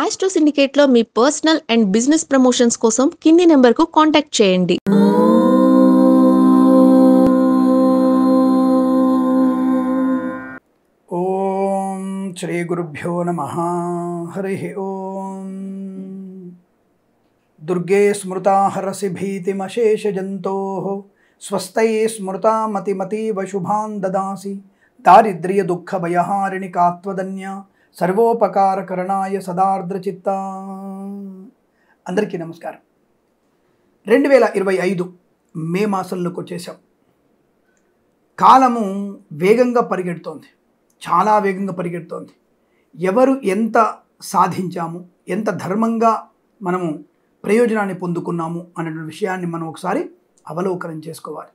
Astro సిండికేట్లో మీ personal and business promotions కోసం కింది నెంబర్కు కాంటాక్ట్ చేయండి. ఓం శ్రీ గురుభ్యో నమః. హరి ఓం. దుర్గే స్మృతా హరసి భీతిమశేషజంతోః స్వస్తై స్మృతా మతిమతీవ శుభాన్ దదాసి దారిద్ర్య దుఃఖ భయహారిణి కాత్వదన్య సర్వోపకారకరణాయ సదార్ద్రచిత్త. అందరికీ నమస్కారం. 2025 మే మాసంలోకి వచ్చేసాం. కాలము వేగంగా పరిగెడుతోంది, చాలా వేగంగా పరిగెడుతోంది. ఎవరు ఎంత సాధించాము, ఎంత ధర్మంగా మనము ప్రయోజనాన్ని పొందుకున్నాము అన్నటువంటి విషయాన్ని మనం ఒకసారి అవలోకనం చేసుకోవాలి.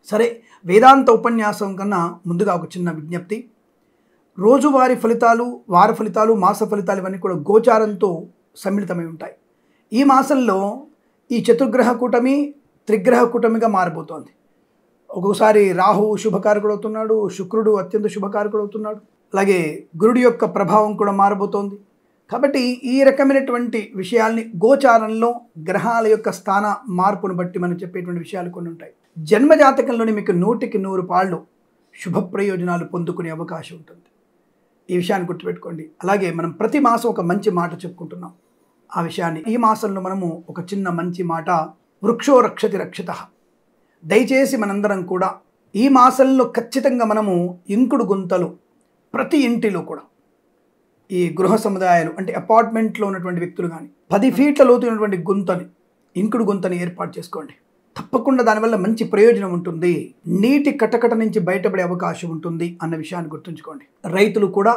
సరే, వేదాంత ఉపన్యాసం కన్నా ముందుగా ఒక చిన్న విజ్ఞప్తి. రోజువారీ ఫలితాలు, వార ఫలితాలు, మాస ఫలితాలు ఇవన్నీ కూడా గోచారంతో సమ్మిళితమై ఉంటాయి. ఈ మాసంలో ఈ చతుర్గ్రహ కూటమి త్రిగ్రహ కూటమిగా మారిపోతోంది. ఒక్కొక్కసారి రాహువు శుభకారకుడు అవుతున్నాడు, శుక్రుడు అత్యంత శుభకారకుడు అవుతున్నాడు, అలాగే గురుడి యొక్క ప్రభావం కూడా మారబోతోంది. కాబట్టి ఈ రకమైనటువంటి విషయాల్ని గోచారంలో గ్రహాల యొక్క స్థాన మార్పును బట్టి మనం చెప్పేటువంటి విషయాలు కొన్ని ఉంటాయి. జన్మజాతకంలోని మీకు 100కి 100 పాళ్ళు శుభ ప్రయోజనాలు పొందుకునే అవకాశం ఉంటుంది. ఈ విషయాన్ని గుర్తుపెట్టుకోండి. అలాగే మనం ప్రతి మాసం ఒక మంచి మాట చెప్పుకుంటున్నాం. ఆ విషయాన్ని ఈ మాసంలో మనము ఒక చిన్న మంచి మాట, వృక్షో రక్షతి రక్షితః. దయచేసి మనందరం కూడా ఈ మాసంలో ఖచ్చితంగా మనము ఇంకుడు గుంతలు ప్రతి ఇంటిలో కూడా, ఈ గృహ సముదాయాలు అంటే అపార్ట్మెంట్లో ఉన్నటువంటి వ్యక్తులు కానీ 10 ఫీట్ల లోతు ఉన్నటువంటి గుంతని, ఇంకుడు గుంతని ఏర్పాటు చేసుకోండి. తప్పకుండా దానివల్ల మంచి ప్రయోజనం ఉంటుంది. నీటి కటకట నుంచి బయటపడే అవకాశం ఉంటుంది అన్న విషయాన్ని గుర్తుంచుకోండి. రైతులు కూడా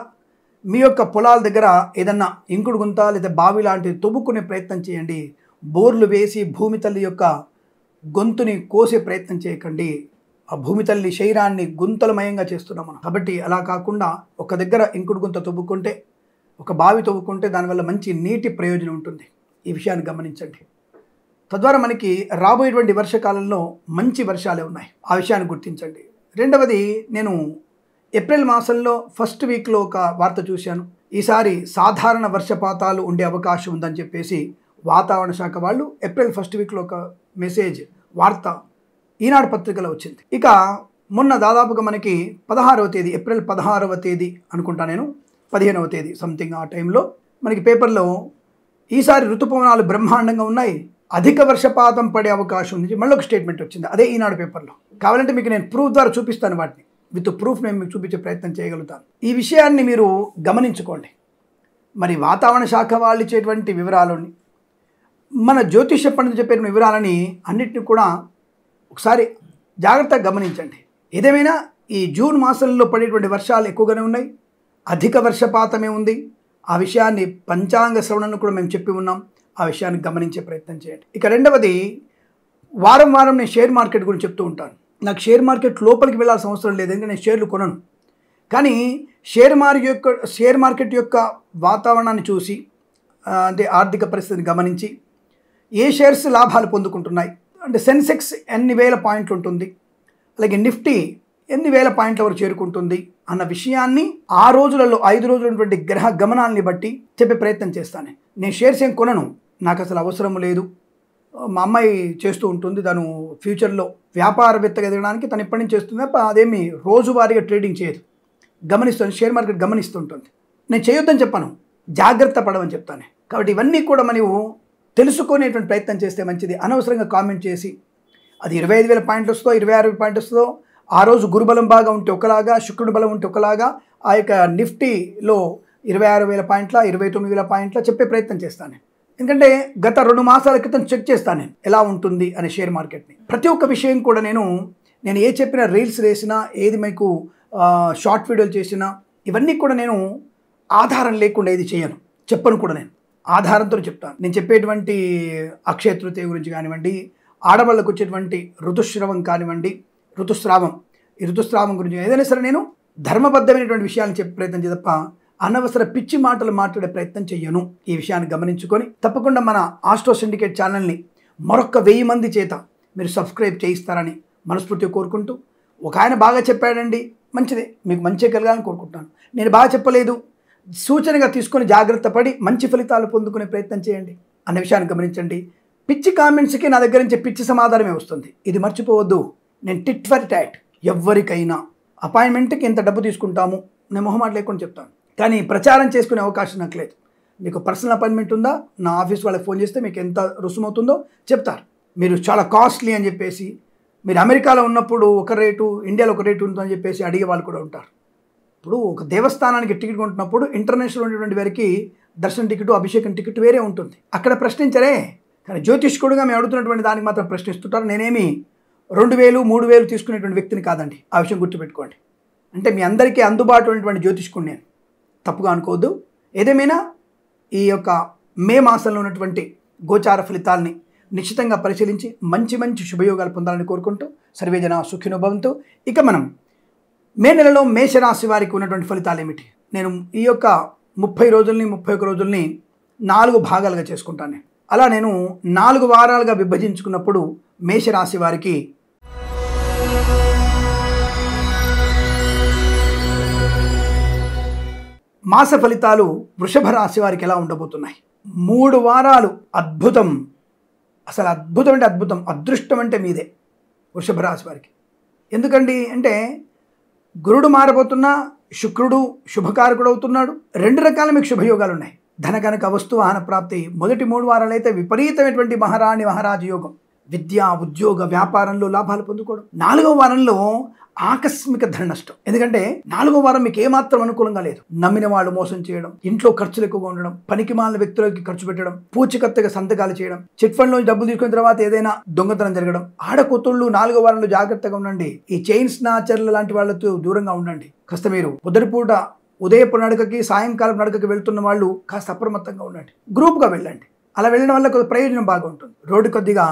మీ యొక్క పొలాల దగ్గర ఏదన్నా ఇంకుడు గుంత లేదా బావి లాంటివి తవ్వుకునే ప్రయత్నం చేయండి. బోర్లు వేసి భూమి తల్లి యొక్క గొంతుని కోసే ప్రయత్నం చేయకండి. ఆ భూమి తల్లి శరీరాన్ని గుంతలమయంగా చేస్తున్నాం మనం. కాబట్టి అలా కాకుండా ఒక దగ్గర ఇంకుడు గుంత తవ్వుకుంటే, ఒక బావి తవ్వుకుంటే దానివల్ల మంచి నీటి ప్రయోజనం ఉంటుంది. ఈ విషయాన్ని గమనించండి. తద్వారా మనకి రాబోయేటువంటి వర్షకాలంలో మంచి వర్షాలే ఉన్నాయి. ఆ విషయాన్ని గుర్తించండి. రెండవది, నేను ఏప్రిల్ మాసంలో ఫస్ట్ వీక్లో ఒక వార్త చూశాను. ఈసారి సాధారణ వర్షపాతాలు ఉండే అవకాశం ఉందని చెప్పేసి వాతావరణ శాఖ వాళ్ళు ఏప్రిల్ ఫస్ట్ వీక్లో ఒక మెసేజ్, వార్త ఈనాడు పత్రికలో వచ్చింది. ఇక మొన్న దాదాపుగా మనకి 16వ తేదీ, ఏప్రిల్ 16వ తేదీ అనుకుంటా, నేను 15వ తేదీ సంథింగ్ ఆ టైంలో మనకి పేపర్లో ఈసారి ఋతుపవనాలు బ్రహ్మాండంగా ఉన్నాయి, అధిక వర్షపాతం పడే అవకాశం ఉంది, మళ్ళీ ఒక స్టేట్మెంట్ వచ్చింది. అదే ఈనాడు పేపర్లో. కావాలంటే మీకు నేను ప్రూఫ్ ద్వారా చూపిస్తాను, వాటిని విత్ ప్రూఫ్ నేను మీకు చూపించే ప్రయత్నం చేయగలుగుతాను. ఈ విషయాన్ని మీరు గమనించుకోండి. మరి వాతావరణ శాఖ వాళ్ళు ఇచ్చేటువంటి వివరాలని, మన జ్యోతిష పండితులు చెప్పే వివరాలని అన్నిటిని కూడా ఒకసారి జాగ్రత్తగా గమనించండి. ఏదేమైనా ఈ జూన్ మాసంలో పడేటువంటి వర్షాలు ఎక్కువగానే ఉన్నాయి, అధిక వర్షపాతమే ఉంది. ఆ విషయాన్ని పంచాంగ శ్రవణను కూడా మేము చెప్పి ఉన్నాం. ఆ విషయాన్ని గమనించే ప్రయత్నం చేయండి. ఇక రెండవది, వారం వారం నేను షేర్ మార్కెట్ గురించి చెప్తూ ఉంటాను. నాకు షేర్ మార్కెట్ లోపలికి వెళ్ళాల్సిన అవసరం లేదు, ఎందుకంటే నేను షేర్లు కొనను. కానీ షేర్ మార్కెట్ యొక్క వాతావరణాన్ని చూసి, అంటే ఆర్థిక పరిస్థితిని గమనించి, ఏ షేర్స్ లాభాలు పొందుకుంటున్నాయి, అంటే సెన్సెక్స్ ఎన్ని వేల పాయింట్లు ఉంటుంది, అలాగే నిఫ్టీ ఎన్ని వేల పాయింట్ల వరకు చేరుకుంటుంది అన్న విషయాన్ని ఆ రోజులలో 5 రోజులు ఉన్నటువంటి గ్రహ గమనాన్ని బట్టి చెప్పే ప్రయత్నం చేస్తాను. నేను షేర్స్ ఏం కొనను, నాకు అసలు అవసరం లేదు. మా అమ్మాయి చేస్తూ ఉంటుంది, తను ఫ్యూచర్లో వ్యాపారవేత్తగా ఎదగడానికి తను ఎప్పటి నుంచి చేస్తుంది. అదేమి రోజువారీగా ట్రేడింగ్ చేయదు, గమనిస్తుంది, షేర్ మార్కెట్ గమనిస్తుంటుంది. నేను చేయొద్దని చెప్పాను, జాగ్రత్త పడమని చెప్తాను. కాబట్టి ఇవన్నీ కూడా మనము తెలుసుకునేటువంటి ప్రయత్నం చేస్తే మంచిది. అనవసరంగా కామెంట్ చేసి అది 25,000 పాయింట్లు వస్తుందో 26,000 పాయింట్లు వస్తుందో, ఆ రోజు గురుబలం బాగా ఉంటే ఒకలాగా, శుక్రుడు బలం ఉంటే ఒకలాగా, ఆ యొక్క నిఫ్టీలో 26,000 పాయింట్ల 29,000 పాయింట్ల చెప్పే ప్రయత్నం చేస్తాను. ఎందుకంటే గత 2 మాసాల క్రితం చెక్ చేస్తాను నేను ఎలా ఉంటుంది అనే షేర్ మార్కెట్ని. ప్రతి ఒక్క విషయం కూడా నేను ఏ చెప్పినా, రీల్స్ వేసినా, ఏది మీకు షార్ట్ వీడియోలు చేసినా, ఇవన్నీ కూడా నేను ఆధారం లేకుండా ఏది చేయను, చెప్పను కూడా. నేను ఆధారంతో చెప్తాను. నేను చెప్పేటువంటి అక్షయ తృతీయ గురించి కానివ్వండి, ఆడవాళ్ళకు వచ్చేటువంటి ఋతుస్రావం కానివ్వండి, ఈ ఋతుస్రావం గురించి ఏదైనా సరే నేను ధర్మబద్ధమైనటువంటి విషయాన్ని చెప్పే ప్రయత్నం చేయ తప్ప అనవసర పిచ్చి మాటలు మాట్లాడే ప్రయత్నం చెయ్యను. ఈ విషయాన్ని గమనించుకొని తప్పకుండా మన ఆస్ట్రో సిండికేట్ ఛానల్ని మరొక 1000 మంది చేత మీరు సబ్స్క్రైబ్ చేయిస్తారని మనస్ఫూర్తిగా కోరుకుంటూ, ఒక ఆయన బాగా చెప్పాడండి, మంచిదే, మీకు మంచి కలగాలని కోరుకుంటున్నాను. నేను బాగా చెప్పలేదు, సూచనగా తీసుకొని జాగ్రత్త పడి మంచి ఫలితాలు పొందుకునే ప్రయత్నం చేయండి అన్న విషయాన్ని గమనించండి. పిచ్చి కామెంట్స్కి నా దగ్గర నుంచి పిచ్చి సమాధానమే వస్తుంది. ఇది మర్చిపోవద్దు. నేను టిట్ ఫర్ టాట్. ఎవరికైనా అపాయింట్మెంట్కి ఎంత డబ్బు తీసుకుంటాము నేను మొహమాట లేకుండా చెప్తాను. కానీ ప్రచారం చేసుకునే అవకాశం నాకు లేదు. మీకు పర్సనల్ అపాయింట్మెంట్ ఉందా, నా ఆఫీస్ వాళ్ళకి ఫోన్ చేస్తే మీకు ఎంత రుసుమవుతుందో చెప్తారు. మీరు చాలా కాస్ట్లీ అని చెప్పేసి, మీరు అమెరికాలో ఉన్నప్పుడు ఒక రేటు, ఇండియాలో ఒక రేటు ఉంటుందని చెప్పేసి అడిగే వాళ్ళు కూడా ఉంటారు. ఇప్పుడు ఒక దేవస్థానానికి టికెట్ కొంటున్నప్పుడు ఇంటర్నేషనల్ ఉన్నటువంటి వారికి దర్శన టికెట్, అభిషేకం టికెట్ వేరే ఉంటుంది. అక్కడ ప్రశ్నించరే, కానీ జ్యోతిష్కుడుగా మేము అడుగుతున్నటువంటి దానికి మాత్రం ప్రశ్నిస్తుంటారు. నేనేమి 2000, 3000 తీసుకునేటువంటి వ్యక్తిని కాదండి. ఆ విషయం గుర్తుపెట్టుకోండి. అంటే మీ అందరికీ అందుబాటులో ఉన్నటువంటి జ్యోతిష్కుడు నేను, తప్పుగా అనుకోవద్దు. ఏదేమైనా ఈ యొక్క మే మాసంలో ఉన్నటువంటి గోచార ఫలితాలని నిశ్చితంగా పరిశీలించి మంచి మంచి శుభయోగాలు పొందాలని కోరుకుంటూ సర్వేజన సుఖినో భవంతు. ఇక మనం మే నెలలో మేషరాశి వారికి ఉన్నటువంటి ఫలితాలు ఏమిటి? నేను ఈ యొక్క 30 రోజుల్ని 31 రోజుల్ని 4 భాగాలుగా చేసుకుంటాను. అలా నేను 4 వారాలుగా విభజించుకున్నప్పుడు మేషరాశి వారికి మాస ఫలితాలు వృషభ రాశి వారికి ఎలా ఉండబోతున్నాయి? 3 వారాలు అద్భుతం, అసలు అద్భుతం అంటే అద్భుతం, అదృష్టం అంటే మీదే వృషభ రాశి వారికి. ఎందుకండి అంటే గురుడు మారబోతున్నా, శుక్రుడు శుభకారకుడు అవుతున్నాడు. 2 రకాల మీకు శుభయోగాలు ఉన్నాయి. ధన కనక వస్తు వాహన ప్రాప్తి. మొదటి 3 వారాలు అయితే విపరీతమైనటువంటి మహారాణి మహారాజు యోగం, విద్య ఉద్యోగ వ్యాపారంలో లాభాలు పొందుకోవడం. 4వ వారంలో ఆకస్మిక ధన నష్టం. ఎందుకంటే 4వ వారం మీకు ఏమాత్రం అనుకూలంగా లేదు. నమ్మిన వాళ్ళు మోసం చేయడం, ఇంట్లో ఖర్చులు ఎక్కువగా ఉండడం, పనికి మాలిన వ్యక్తులకి ఖర్చు పెట్టడం, పూచికత్తుగా సంతకాలు చేయడం, చిట్ ఫండ్ నుంచి డబ్బులు తీసుకున్న తర్వాత ఏదైనా దొంగతనం జరగడం. ఆడకూతుళ్ళు 4వ వారంలో జాగ్రత్తగా ఉండండి. ఈ చైన్ స్నాచర్లు లాంటి వాళ్ళతో దూరంగా ఉండండి. కాస్త మీరు పొద్దుటిపూట ఉదయపు నడకకి సాయంకాలం నడకకి వెళ్తున్న వాళ్ళు కాస్త అప్రమత్తంగా ఉండండి. గ్రూప్గా వెళ్ళండి. అలా వెళ్ళడం వల్ల కొద్ది ప్రయోజనం బాగా ఉంటుంది. రోడ్డు కొద్దిగా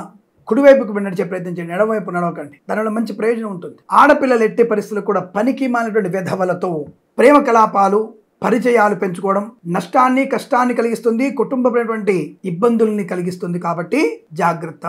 కుడివైపుకు నడిచే ప్రయత్నం చేయండి, ఎడమవైపు నడవకండి. దానివల్ల మంచి ప్రయోజనం ఉంటుంది. ఆడపిల్లలు ఎట్టి పరిస్థితులు కూడా పనికి మాలినటువంటి వెధవలతో ప్రేమ కలాపాలు, పరిచయాలు పెంచుకోవడం నష్టాన్ని కష్టాన్ని కలిగిస్తుంది, కుటుంబపరమైనటువంటి ఇబ్బందుల్ని కలిగిస్తుంది. కాబట్టి జాగ్రత్త.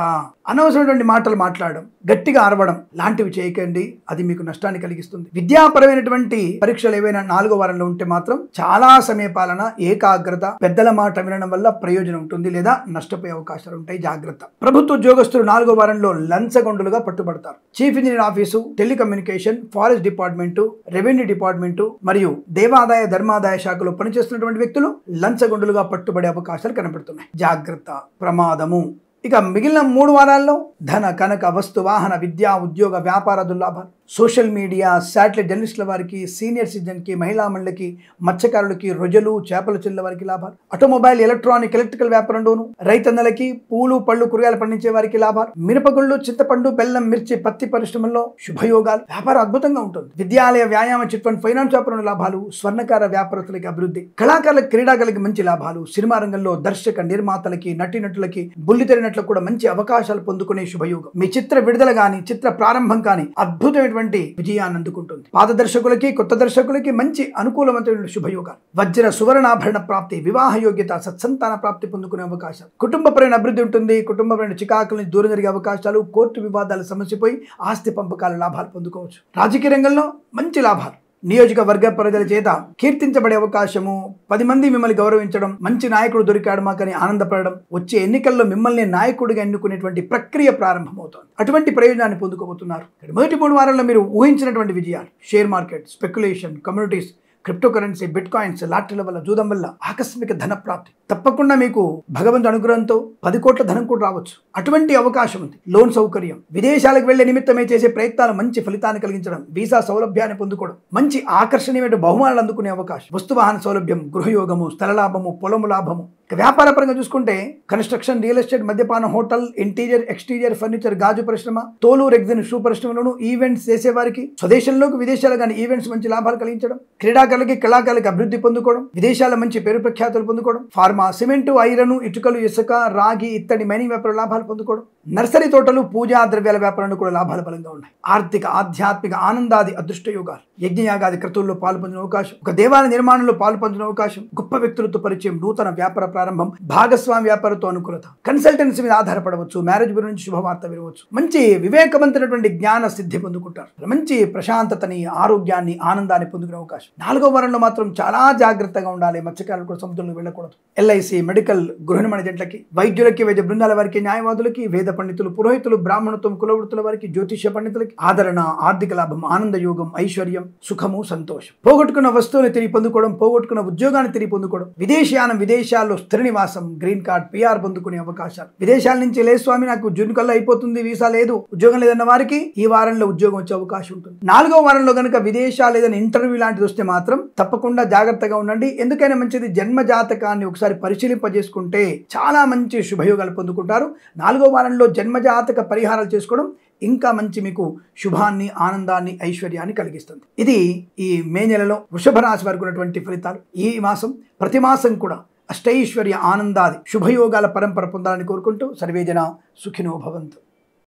అనవసరమైనటువంటి మాటలు మాట్లాడడం, గట్టిగా అరవడం లాంటివి చేయకండి. అది మీకు నష్టాన్ని కలిగిస్తుంది. విద్యాపరమైనటువంటి పరీక్షలు ఏవైనా 4వ వారంలో ఉంటే మాత్రం చాలా సమయపాలన, ఏకాగ్రత, పెద్దల మాట వినడం వల్ల ప్రయోజనం ఉంటుంది, లేదా నష్టపోయే అవకాశాలు ఉంటాయి. జాగ్రత్త. ప్రభుత్వ ఉద్యోగస్తులు 4వ వారంలో లంచగొండులుగా పట్టుబడతారు. Chief engineer office, telecommunication, forest department, revenue department మరియు దేవాదాయ ధర్మాదాయ శాఖలో పనిచేస్తున్నటువంటి వ్యక్తులు లంచగొండులుగా పట్టుబడే అవకాశాలు కనబడుతున్నాయి. జాగ్రత్త, ప్రమాదము. ఇక మిగిలిన 3 వారాల్లో ధన కనక వస్తు వాహన విద్యా ఉద్యోగ వ్యాపారాదుల లాభాలు. సోషల్ మీడియా, శాటిలైట్ జర్నలిస్టుల వారికి, సీనియర్ సిటిజన్కి, మహిళా మండలికి, మత్స్యకారులకి, రొయ్యలు చేపల చెల్ల వారికి లాభాలు. ఆటోమొబైల్, ఎలక్ట్రానిక్, ఎలక్ట్రికల్ వ్యాపారంలోను రైతన్నలకి, పూలు పళ్ళు కూరగాయలు పండించే వారికి లాభాలు. మిరపగుళ్ళు, చింతపండు, బెల్లం, మిర్చి, పత్తి పరిశ్రమల్లో శుభయోగాలు. వ్యాపారం అద్భుతంగా ఉంటుంది. విద్యాలయ, వ్యాయామ, చిట్ ఫండ్, ఫైనాన్స్ వ్యాపారంలో లాభాలు. స్వర్ణకార వ్యాపారస్తులకి అభివృద్ధి. కళాకారులకు, క్రీడాకారులకి మంచి లాభాలు. సినిమా రంగంలో దర్శక నిర్మాతలకి, నటీనటులకి, బుల్లితెరినట్లకు కూడా మంచి అవకాశాలు పొందుకునే శుభయోగం. మీ చిత్ర విడుదల గాని, చిత్ర ప్రారంభం కానీ అద్భుతమైన విజయాన్ని అందుకుంటుంది. పాత దర్శకులకి, కొత్త దర్శకులకి మంచి అనుకూలమైన శుభయోగాలు. వజ్ర సువర్ణాభరణ ప్రాప్తి, వివాహ యోగ్యత, సత్సంతాన ప్రాప్తి పొందుకునే అవకాశాలు. కుటుంబపరమైన అభివృద్ధి ఉంటుంది. కుటుంబపరమైన చికాకుల నుంచి దూరం జరిగే అవకాశాలు. కోర్టు వివాదాలు సమస్యపోయి ఆస్తి పంపకాల లాభాలు పొందుకోవచ్చు. రాజకీయ రంగంలో మంచి లాభాలు. నియోజకవర్గ ప్రజల చేత కీర్తించబడే అవకాశము. 10 మంది మిమ్మల్ని గౌరవించడం, మంచి నాయకుడు దొరికాడు మాకని ఆనందపడడం, వచ్చే ఎన్నికల్లో మిమ్మల్ని నాయకుడిగా ఎన్నుకునేటువంటి ప్రక్రియ ప్రారంభమవుతోంది. అటువంటి ప్రయోజనాన్ని పొందుకోబోతున్నారు. మొదటి 3 వారాల్లో మీరు ఊహించినటువంటి విజయాలు. Share market, speculation, communities, crypto currency, bitcoins, లాటరీల వల్ల, జూదం వల్ల ఆకస్మిక ధన ప్రాప్తి. తప్పకుండా మీకు భగవంతుడి అనుగ్రహంతో 10 కోట్ల ధనం కూడా రావచ్చు. అటువంటి అవకాశం ఉంది. లోన్ సౌకర్యం, విదేశాలకు వెళ్లే నిమిత్తమే చేసే ప్రయత్నాలు మంచి ఫలితాన్ని కలిగించడం, వీసా సౌలభ్యాన్ని పొందుకోవడం, మంచి ఆకర్షణీయమైన బహుమానాలు అందుకునే అవకాశం, వస్తువాహన సౌలభ్యం, గృహయోగము, స్థల లాభము, పొలము లాభము. వ్యాపార పరంగా చూసుకుంటే కన్స్ట్రక్షన్, రియల్ ఎస్టేట్, మద్యపాన, హోటల్, ఇంటీరియర్, ఎక్స్టీరియర్, ఫర్నిచర్, గాజు పరిశ్రమ, తోలు, రెగ్జిన్, షూ పరిశ్రమలోను ఈవెంట్స్ చేసేవారికి, స్వదేశంలోకి విదేశాలు కానీ ఈవెంట్స్ మంచి లాభాలు కలిగించడం, క్రీడాకారులకి, కళాకారులకి అభివృద్ధి పొందుకోవడం, విదేశాల మంచి పేరు ప్రఖ్యాతులు పొందుకోవడం, ఫార్మా, సిమెంటు, ఐరన్, ఇటుకలు, ఇసుక, రాగి, ఇత్తడి, మైనింగ్ వ్యాపార లాభాలు పొందుకోవడం. నర్సరీ తోటలు, పూజా ద్రవ్యాల వ్యాపారంలో కూడా లాభాలు బలంగా ఉన్నాయి. ఆర్థిక, ఆధ్యాత్మిక, ఆనందాది అదృష్ట యోగాలు, యజ్ఞయాగాది క్రతువుల్లో పాల్పొందిన అవకాశం, ఒక దేవాలయ నిర్మాణంలో పాల్పొందిన అవకాశం, గొప్ప వ్యక్తులతో పరిచయం, నూతన వ్యాపార ప్రారంభం, భాగస్వామి వ్యాపారంతో అనుకూలత, కన్సల్టెన్సీ మీద ఆధారపడవచ్చు, మ్యారేజ్ బ్యూరో నుంచి శుభవార్త వినవచ్చు, మంచి వివేకవంతమైనటువంటి జ్ఞాన సిద్ధి పొందుకుంటారు, మంచి ప్రశాంతతని, ఆరోగ్యాన్ని, ఆనందాన్ని పొందుకునే అవకాశం. 4వ వారంలో మాత్రం చాలా జాగ్రత్తగా ఉండాలి. మత్స్యకారులు కూడా సముద్రంలో వెళ్ళకూడదు. ఎల్ఐసి, మెడికల్, గృహ నిర్మాణ జంటలకి, వైద్యులకి, వైద్య బృందాల వారికి, న్యాయవాదులకి, వేద పండితులు, పురోహితులు, బ్రాహ్మణత్వం, కులవృత్తుల వారికి, జ్యోతిష్య పండితులకి ఆదరణ, ఆర్థిక లాభం, ఆనంద యోగం, ఐశ్వర్యం, సుఖము, సంతోషం. పోగొట్టుకున్న వస్తువుని తిరిగి పొందుకోవడం, పోగొట్టుకున్న ఉద్యోగాన్ని తిరిగి పొందుకోవడం, విదేశయానం, విదేశాల్లో స్థిర నివాసం, గ్రీన్ కార్డ్, పిఆర్ పొందుకునే అవకాశాలు. విదేశాల నుంచి లేదు స్వామి, నాకు జూన్ కల్లా అయిపోతుంది, వీసా లేదు, ఉద్యోగం లేదన్న వారికి ఈ వారంలో ఉద్యోగం వచ్చే అవకాశం ఉంటుంది. 4వ వారంలో కనుక విదేశాలు ఏదైనా ఇంటర్వ్యూ లాంటిది వస్తే మాత్రం తప్పకుండా జాగ్రత్తగా ఉండండి. ఎందుకైనా మంచిది, జన్మ జాతకాన్ని ఒకసారి పరిశీలింపజేసుకుంటే చాలా మంచి శుభయోగాలు పొందుకుంటారు. 4వ వారంలో జన్మజాతక పరిహారాలు చేసుకోవడం ఇంకా మంచి మీకు శుభాన్ని, ఆనందాన్ని, ఐశ్వర్యాన్ని కలిగిస్తుంది. ఇది ఈ మే నెలలో వృషభ రాశి వారికి ఉన్నటువంటి ఫలితాలు. ఈ మాసం ప్రతి మాసం కూడా అష్టైశ్వర్య, ఆనందాది, శుభయోగాల పరంపర పొందాలని కోరుకుంటూ సర్వేజన సుఖినో భవంతు.